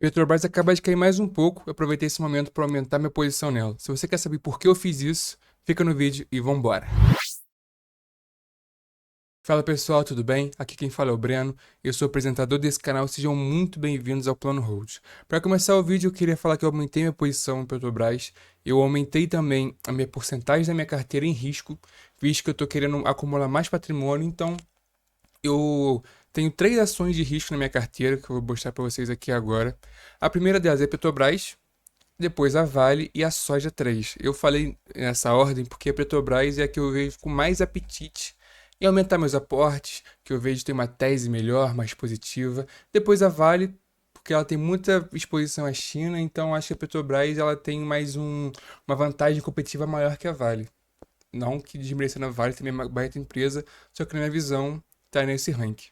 Petrobras acaba de cair mais um pouco, eu aproveitei esse momento para aumentar minha posição nela. Se você quer saber por que eu fiz isso, fica no vídeo e vambora. Fala pessoal, tudo bem? Aqui quem fala é o Breno, eu sou apresentador desse canal, sejam muito bem-vindos ao Plano Hold. Para começar o vídeo, eu queria falar que eu aumentei minha posição em Petrobras, eu aumentei também a minha porcentagem da minha carteira em risco, visto que eu estou querendo acumular mais patrimônio, então eu tenho 3 ações de risco na minha carteira, que eu vou mostrar para vocês aqui agora. A primeira delas é Petrobras, depois a Vale e a Soja 3. Eu falei nessa ordem porque a Petrobras é a que eu vejo com mais apetite em aumentar meus aportes, que eu vejo ter uma tese melhor, mais positiva. Depois a Vale, porque ela tem muita exposição à China, então acho que a Petrobras ela tem uma vantagem competitiva maior que a Vale. Não que desmerecendo a Vale, também é uma baita empresa, só que na minha visão está nesse ranking.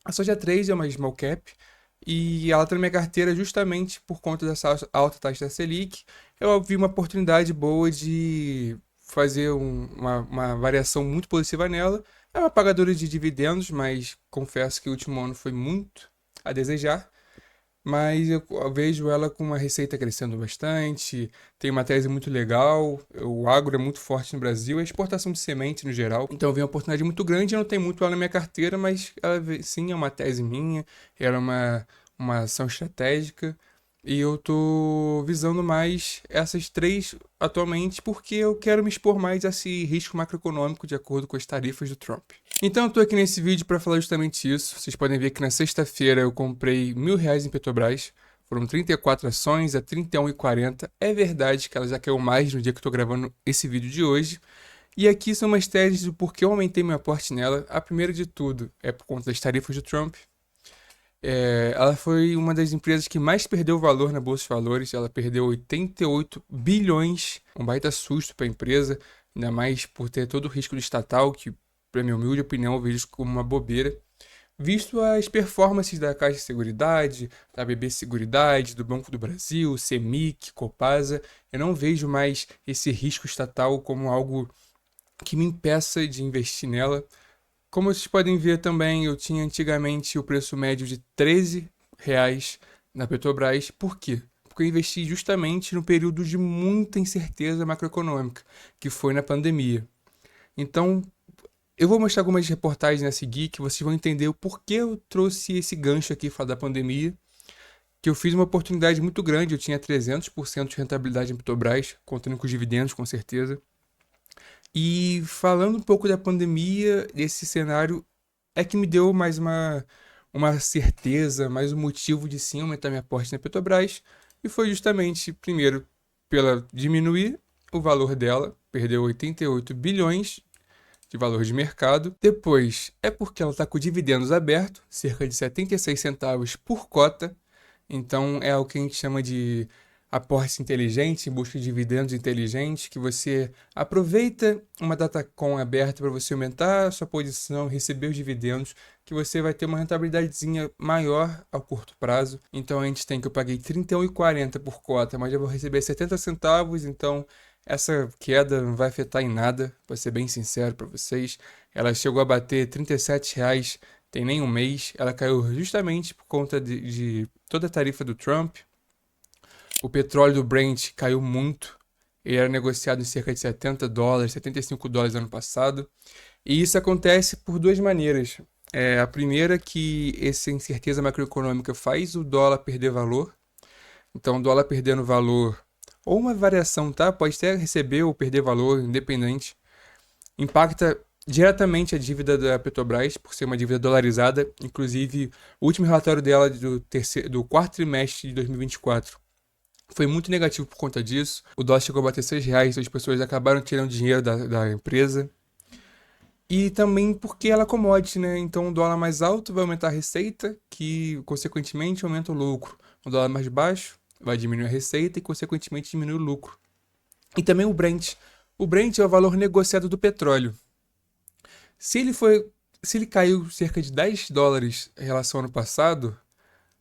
A Soja 3 é uma small cap e ela está na minha carteira justamente por conta dessa alta taxa da Selic. Eu vi uma oportunidade boa de fazer uma variação muito positiva nela. É uma pagadora de dividendos, mas confesso que o último ano foi muito a desejar. Mas eu vejo ela com uma receita crescendo bastante, tem uma tese muito legal, o agro é muito forte no Brasil, a exportação de semente no geral. Então eu vi uma oportunidade muito grande, eu não tenho muito ela na minha carteira, mas ela sim é uma tese minha, ela é uma ação estratégica. E eu tô visando mais essas três atualmente porque eu quero me expor mais a esse risco macroeconômico de acordo com as tarifas do Trump. Então eu tô aqui nesse vídeo para falar justamente isso. Vocês podem ver que na sexta-feira eu comprei R$ 1.000 em Petrobras. Foram 34 ações a R$ 31,40. É verdade que ela já caiu mais no dia que eu tô gravando esse vídeo de hoje. E aqui são umas teses do porquê eu aumentei meu aporte nela. A primeira de tudo é por conta das tarifas do Trump. Ela foi uma das empresas que mais perdeu valor na Bolsa de Valores. Ela perdeu 88 bilhões, um baita susto para a empresa, ainda mais por ter todo o risco de estatal, que, para minha humilde opinião, eu vejo como uma bobeira. Visto as performances da Caixa de Seguridade, da BB Seguridade, do Banco do Brasil, CEMIC, Copasa, eu não vejo mais esse risco estatal como algo que me impeça de investir nela. Como vocês podem ver também, eu tinha antigamente o preço médio de R$ 13 na Petrobras. Por quê? Porque eu investi justamente no período de muita incerteza macroeconômica, que foi na pandemia. Então, eu vou mostrar algumas reportagens a seguir que vocês vão entender o porquê eu trouxe esse gancho aqui falar da pandemia, que eu fiz uma oportunidade muito grande, eu tinha 300% de rentabilidade em Petrobras, contando com os dividendos, com certeza. E falando um pouco da pandemia, desse cenário, é que me deu mais uma certeza, mais um motivo de sim aumentar minha aporte na Petrobras. E foi justamente, primeiro, pela diminuir o valor dela, perdeu 88 bilhões de valor de mercado. Depois, é porque ela está com dividendos abertos, cerca de 76 centavos por cota. Então, é o que a gente chama de aporte inteligente, busca de dividendos inteligentes, que você aproveita uma data com aberta para você aumentar a sua posição, receber os dividendos, que você vai ter uma rentabilidadezinha maior ao curto prazo. Então a gente tem que eu paguei R$ 31,40 por cota, mas eu vou receber 70 centavos, então essa queda não vai afetar em nada, vou ser bem sincero para vocês. Ela chegou a bater R$ 37 tem nem um mês, ela caiu justamente por conta de toda a tarifa do Trump. O petróleo do Brent caiu muito. Ele era negociado em cerca de US$ 70, US$ 75 ano passado. E isso acontece por duas maneiras. A primeira é que essa incerteza macroeconômica faz o dólar perder valor. Então, o dólar perdendo valor, ou uma variação, tá? Pode até receber ou perder valor, independente. Impacta diretamente a dívida da Petrobras, por ser uma dívida dolarizada. Inclusive, o último relatório dela do quarto trimestre de 2024 foi muito negativo por conta disso. O dólar chegou a bater R$ 6, as pessoas acabaram tirando dinheiro da empresa. E também porque ela é commodity, né? Então o dólar mais alto vai aumentar a receita, que consequentemente aumenta o lucro. O dólar mais baixo vai diminuir a receita e consequentemente diminui o lucro. E também o Brent. O Brent é o valor negociado do petróleo. Se ele foi, se ele caiu cerca de US$ 10 em relação ao ano passado,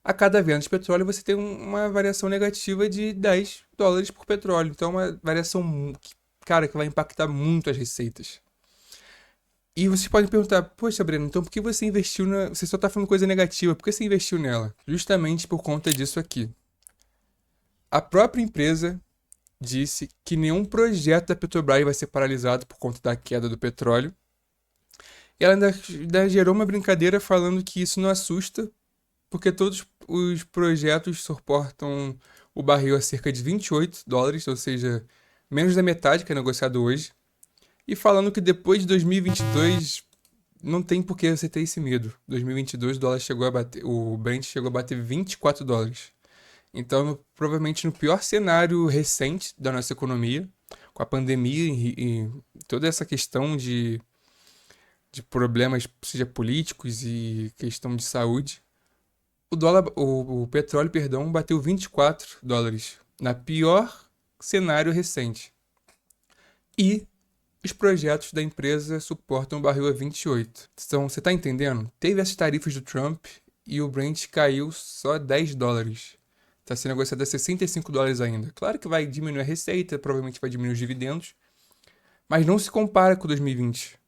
a cada venda de petróleo você tem uma variação negativa de US$ 10 por petróleo. Então é uma variação, cara, que vai impactar muito as receitas. E vocês podem perguntar, poxa, Breno, então por que você investiu na... Você só tá falando coisa negativa, por que você investiu nela? Justamente por conta disso aqui. A própria empresa disse que nenhum projeto da Petrobras vai ser paralisado por conta da queda do petróleo. E ela ainda gerou uma brincadeira falando que isso não assusta, porque todos os projetos suportam o barril a cerca de US$ 28, ou seja, menos da metade que é negociado hoje. E falando que depois de 2022 não tem por que você ter esse medo. 2022 o dólar chegou a bater, o Brent chegou a bater US$ 24. Então, provavelmente no pior cenário recente da nossa economia, com a pandemia e toda essa questão de problemas, seja políticos e questão de saúde, o petróleo, perdão, bateu US$ 24 na pior cenário recente. E os projetos da empresa suportam o barril a 28. Então, você está entendendo? Teve essas tarifas do Trump e o Brent caiu só US$ 10. Está sendo negociado a US$ 65 ainda. Claro que vai diminuir a receita, provavelmente vai diminuir os dividendos, mas não se compara com 2020.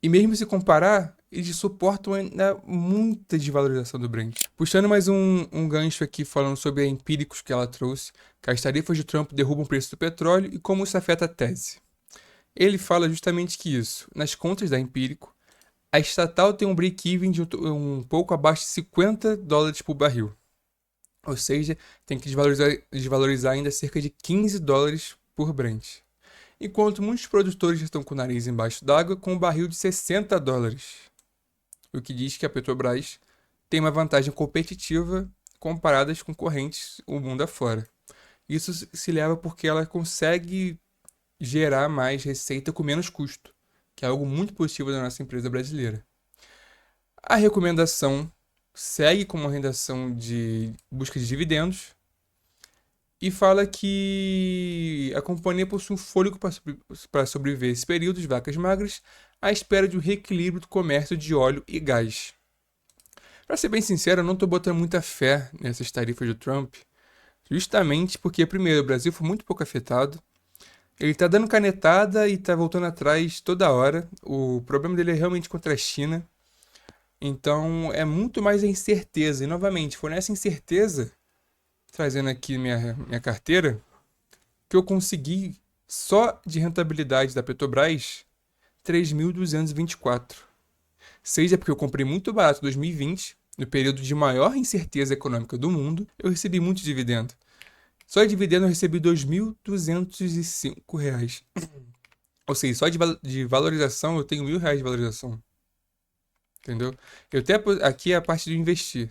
E mesmo se comparar, eles suportam ainda muita desvalorização do Brent. Puxando mais um gancho aqui, falando sobre a empíricos que ela trouxe, que as tarifas de Trump derrubam o preço do petróleo e como isso afeta a tese. Ele fala justamente que isso, nas contas da Empírico, a estatal tem um break-even de um pouco abaixo de US$ 50 por barril. Ou seja, tem que desvalorizar ainda cerca de US$ 15 por Brent. Enquanto muitos produtores já estão com o nariz embaixo d'água com um barril de US$ 60. O que diz que a Petrobras tem uma vantagem competitiva comparada às concorrentes o mundo afora. Isso se leva porque ela consegue gerar mais receita com menos custo, que é algo muito positivo da nossa empresa brasileira. A recomendação segue como uma recomendação de busca de dividendos e fala que a companhia possui um fôlego para sobreviver esse período de vacas magras à espera de um reequilíbrio do comércio de óleo e gás. Para ser bem sincero, eu não estou botando muita fé nessas tarifas do Trump, justamente porque, primeiro, o Brasil foi muito pouco afetado. Ele tá dando canetada e tá voltando atrás toda hora. O problema dele é realmente contra a China. Então é muito mais a incerteza. E novamente, foi nessa incerteza, trazendo aqui minha carteira, que eu consegui só de rentabilidade da Petrobras 3.224. Seja porque eu comprei muito barato em 2020, no período de maior incerteza econômica do mundo, eu recebi muito dividendo. Só de dividendo eu recebi R$ 2.205. Ou seja, só de valorização eu tenho R$ 1.000 de valorização. Entendeu? Eu até, aqui é a parte de investir.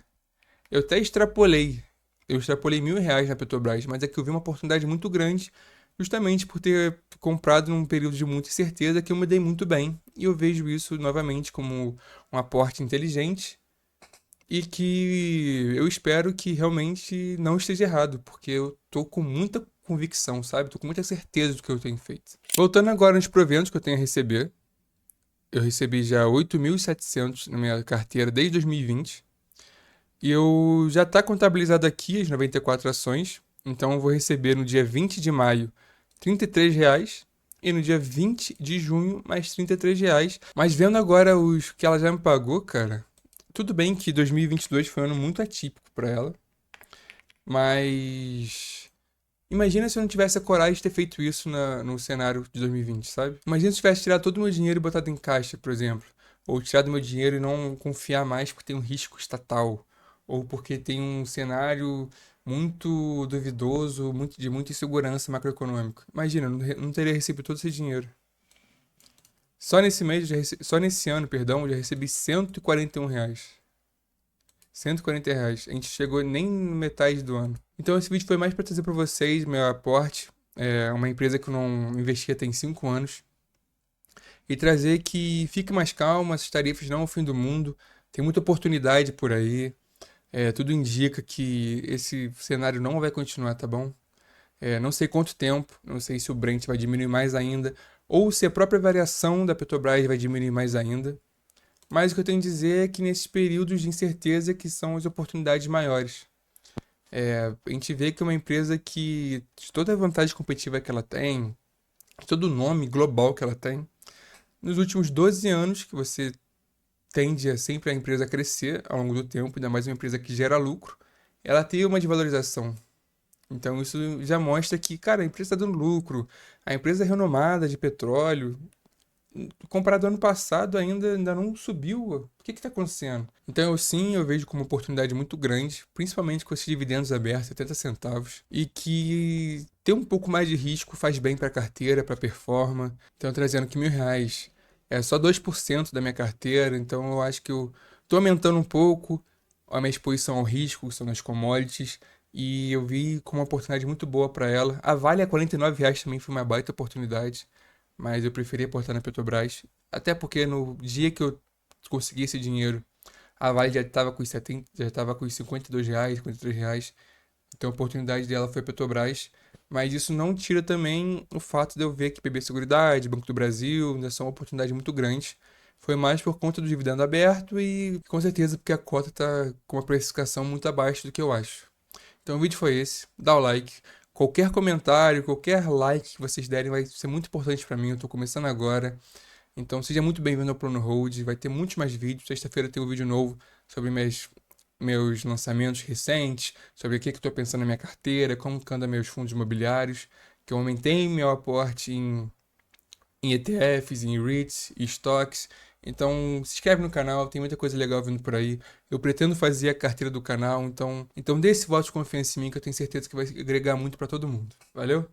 Eu até extrapolei. Eu extrapolei R$ 1.000 na Petrobras, mas é que eu vi uma oportunidade muito grande, justamente por ter comprado num período de muita incerteza que eu me dei muito bem. E eu vejo isso novamente como um aporte inteligente e que eu espero que realmente não esteja errado, porque eu tô com muita convicção, sabe? Tô com muita certeza do que eu tenho feito. Voltando agora nos proventos que eu tenho a receber, eu recebi já 8.700 na minha carteira desde 2020 e eu já tá contabilizado aqui as 94 ações, então eu vou receber no dia 20 de maio R$ 33 e no dia 20 de junho mais R$ 33. Mas vendo agora os que ela já me pagou, cara, tudo bem que 2022 foi um ano muito atípico para ela, mas imagina se eu não tivesse a coragem de ter feito isso no cenário de 2020, sabe? Imagina se eu tivesse tirado todo o meu dinheiro e botado em caixa, por exemplo, ou tirado meu dinheiro e não confiar mais porque tem um risco estatal, ou porque tem um cenário muito duvidoso, de muita insegurança macroeconômica. Imagina, eu não teria recebido todo esse dinheiro. Só nesse mês, só nesse ano, perdão, eu já recebi R$ 141. R$ 140. A gente chegou nem no metade do ano. Então esse vídeo foi mais para trazer para vocês meu aporte. É uma empresa que eu não investia tem 5 anos. E trazer que fique mais calma, essas tarifas não é o fim do mundo. Tem muita oportunidade por aí. Tudo indica que esse cenário não vai continuar, tá bom? Não sei quanto tempo, não sei se o Brent vai diminuir mais ainda, ou se a própria variação da Petrobras vai diminuir mais ainda. Mas o que eu tenho a dizer é que nesses períodos de incerteza que são as oportunidades maiores. A gente vê que é uma empresa que, de toda a vantagem competitiva que ela tem, de todo o nome global que ela tem, nos últimos 12 anos, que você tende a sempre a empresa crescer ao longo do tempo, ainda mais uma empresa que gera lucro, ela tem uma desvalorização. Então isso já mostra que, cara, a empresa está dando lucro, a empresa é renomada de petróleo, comparado ao ano passado ainda não subiu. O que está acontecendo? Então eu vejo como uma oportunidade muito grande, principalmente com esses dividendos abertos, 70 centavos, e que ter um pouco mais de risco faz bem para a carteira, para a performance. Então trazendo que R$ 1.000 é só 2% da minha carteira, então eu acho que eu estou aumentando um pouco a minha exposição ao risco, que são nas commodities, e eu vi como uma oportunidade muito boa para ela. A Vale a R$ 49 também foi uma baita oportunidade, mas eu preferi aportar na Petrobras, até porque no dia que eu consegui esse dinheiro, a Vale já estava com os 70, já estava com os R$ 52, R$ 53, então a oportunidade dela foi a Petrobras, mas isso não tira também o fato de eu ver que BB Seguridade, Banco do Brasil, ainda são oportunidades muito grandes. Foi mais por conta do dividendo aberto e com certeza porque a cota está com uma precificação muito abaixo do que eu acho. Então o vídeo foi esse, dá o like. Qualquer comentário, qualquer like que vocês derem vai ser muito importante para mim, eu tô começando agora. Então seja muito bem-vindo ao Plano Hold, vai ter muitos mais vídeos. Sexta-feira tem um vídeo novo sobre meus lançamentos recentes, sobre o que eu estou pensando na minha carteira, como que anda meus fundos imobiliários, que eu aumentei meu aporte em ETFs, em REITs e estoques. Então, se inscreve no canal, tem muita coisa legal vindo por aí. Eu pretendo fazer a carteira do canal, então dê esse voto de confiança em mim que eu tenho certeza que vai agregar muito para todo mundo. Valeu?